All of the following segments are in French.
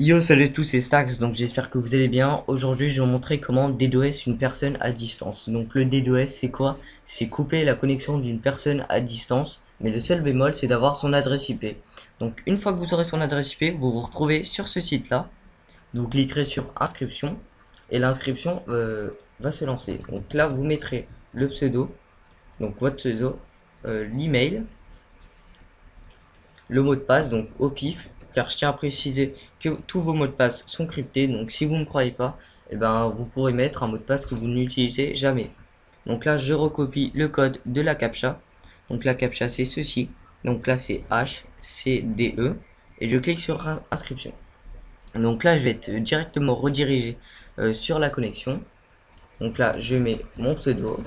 Yo, salut à tous, c'est Stax, donc j'espère que vous allez bien. Aujourd'hui, je vais vous montrer comment DDoS une personne à distance. Donc le DDoS, c'est quoi? C'est couper la connexion d'une personne à distance, mais le seul bémol, c'est d'avoir son adresse IP. Donc une fois que vous aurez son adresse IP, vous vous retrouvez sur ce site-là. Vous cliquerez sur inscription, et l'inscription va se lancer. Donc là, vous mettrez le pseudo, donc votre pseudo, l'email, le mot de passe, donc au pif, car je tiens à préciser que tous vos mots de passe sont cryptés, donc si vous ne me croyez pas, eh ben, vous pourrez mettre un mot de passe que vous n'utilisez jamais. Donc là, je recopie le code de la CAPTCHA. Donc la CAPTCHA, c'est ceci. Donc là, c'est HCDE. Et je clique sur inscription. Donc là, je vais être directement redirigé sur la connexion. Donc là, je mets mon pseudo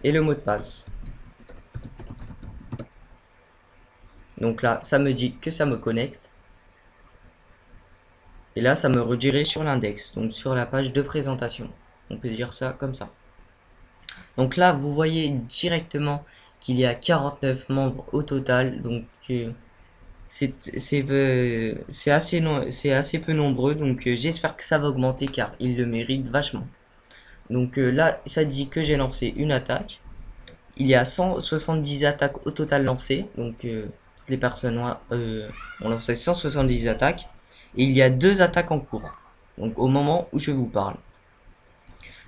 et le mot de passe. Donc là, ça me dit que ça me connecte. Et là, ça me redirige sur l'index, donc sur la page de présentation. On peut dire ça comme ça. Donc là, vous voyez directement qu'il y a 49 membres au total. Donc c'est assez peu nombreux. Donc j'espère que ça va augmenter car ils le méritent vachement. Donc là, ça dit que j'ai lancé une attaque. Il y a 170 attaques au total lancées. Donc toutes les personnes ont lancé 170 attaques. Et il y a 2 attaques en cours. Donc au moment où je vous parle.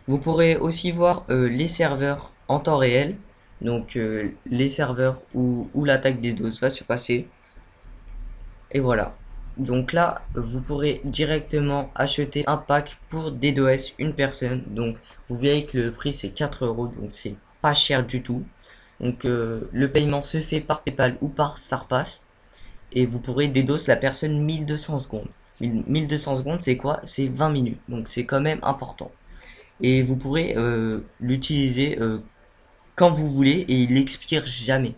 Vous pourrez aussi voir les serveurs en temps réel. Donc les serveurs où l'attaque des DOS va se passer. Et voilà. Donc là, vous pourrez directement acheter un pack pour DDoS une personne. Donc vous verrez que le prix c'est 4 euros. Donc c'est pas cher du tout. Donc le paiement se fait par PayPal ou par StarPass. Et vous pourrez DDoS la personne 1200 secondes. 1200 secondes c'est quoi? C'est 20 minutes. Donc c'est quand même important. Et vous pourrez l'utiliser quand vous voulez et il expire jamais.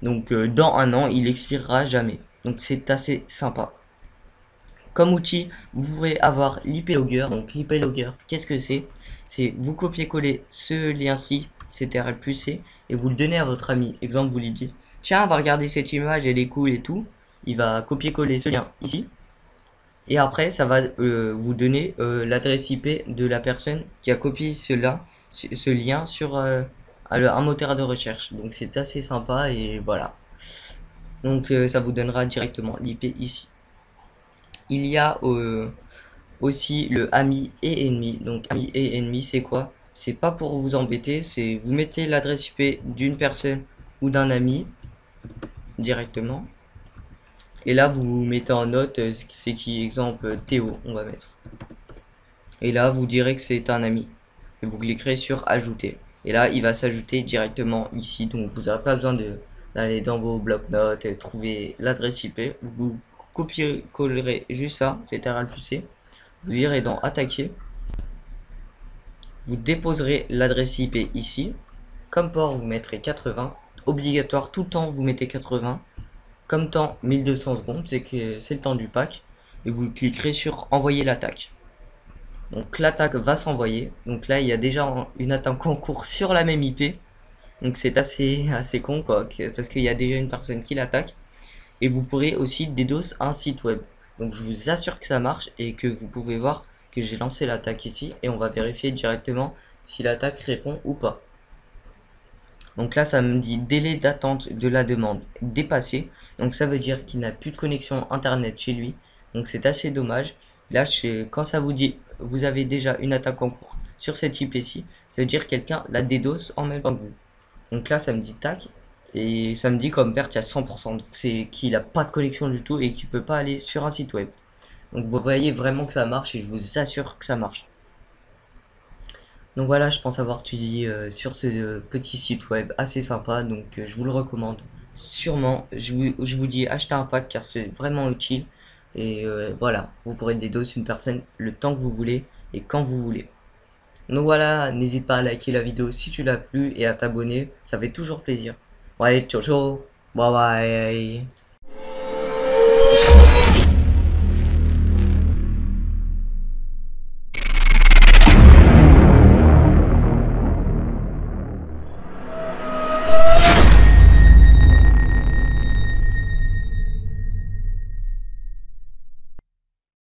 Donc dans un an, il expirera jamais. Donc c'est assez sympa. Comme outil, vous pourrez avoir l'IP Logger. Donc l'IP Logger, qu'est-ce que c'est? C'est vous copier-coller ce lien-ci, CTRL plus C, et vous le donnez à votre ami. Exemple, vous lui dites, tiens, va regarder cette image, elle est cool et tout. Il va copier-coller ce lien ici. Et après, ça va vous donner l'adresse IP de la personne qui a copié ce lien sur un moteur de recherche. Donc c'est assez sympa et voilà. Donc ça vous donnera directement l'IP ici. Il y a aussi le ami et ennemi. Donc ami et ennemi, c'est quoi? C'est pas pour vous embêter, c'est vous mettez l'adresse IP d'une personne ou d'un ami directement. Et là, vous mettez en note c'est qui, exemple Théo, on va mettre. Et là, vous direz que c'est un ami. Et vous cliquerez sur ajouter. Et là, il va s'ajouter directement ici. Donc, vous n'aurez pas besoin d'aller dans vos blocs-notes et trouver l'adresse IP. Vous copiez-collerez juste ça, CTRL plus C. Vous irez dans attaquer. Vous déposerez l'adresse IP ici. Comme port, vous mettrez 80. Obligatoire, tout le temps, vous mettez 80. Comme temps, 1200 secondes, c'est que c'est le temps du pack. Et vous cliquerez sur envoyer l'attaque. Donc l'attaque va s'envoyer. Donc là, il y a déjà une attaque en cours sur la même IP. Donc c'est assez con quoi, parce qu'il y a déjà une personne qui l'attaque. Et vous pourrez aussi DDoS un site web. Donc je vous assure que ça marche et que vous pouvez voir que j'ai lancé l'attaque ici. Et on va vérifier directement si l'attaque répond ou pas. Donc là, ça me dit délai d'attente de la demande dépassé. Donc ça veut dire qu'il n'a plus de connexion internet chez lui. Donc c'est assez dommage. Là, quand ça vous dit vous avez déjà une attaque en cours sur cette IP-ci, ça veut dire que quelqu'un la DDoS en même temps que vous. Donc là, ça me dit tac. Et ça me dit comme perte, il y a 100%. Donc c'est qu'il n'a pas de connexion du tout et qu'il ne peut pas aller sur un site web. Donc vous voyez vraiment que ça marche et je vous assure que ça marche. Donc voilà, je pense avoir tout dit sur ce petit site web assez sympa, donc je vous le recommande sûrement. Je vous dis achetez un pack car c'est vraiment utile. Et voilà, vous pourrez DDoS une personne le temps que vous voulez et quand vous voulez. Donc voilà, n'hésite pas à liker la vidéo si tu l'as plu et à t'abonner, ça fait toujours plaisir. Ouais, ciao ciao, bye bye.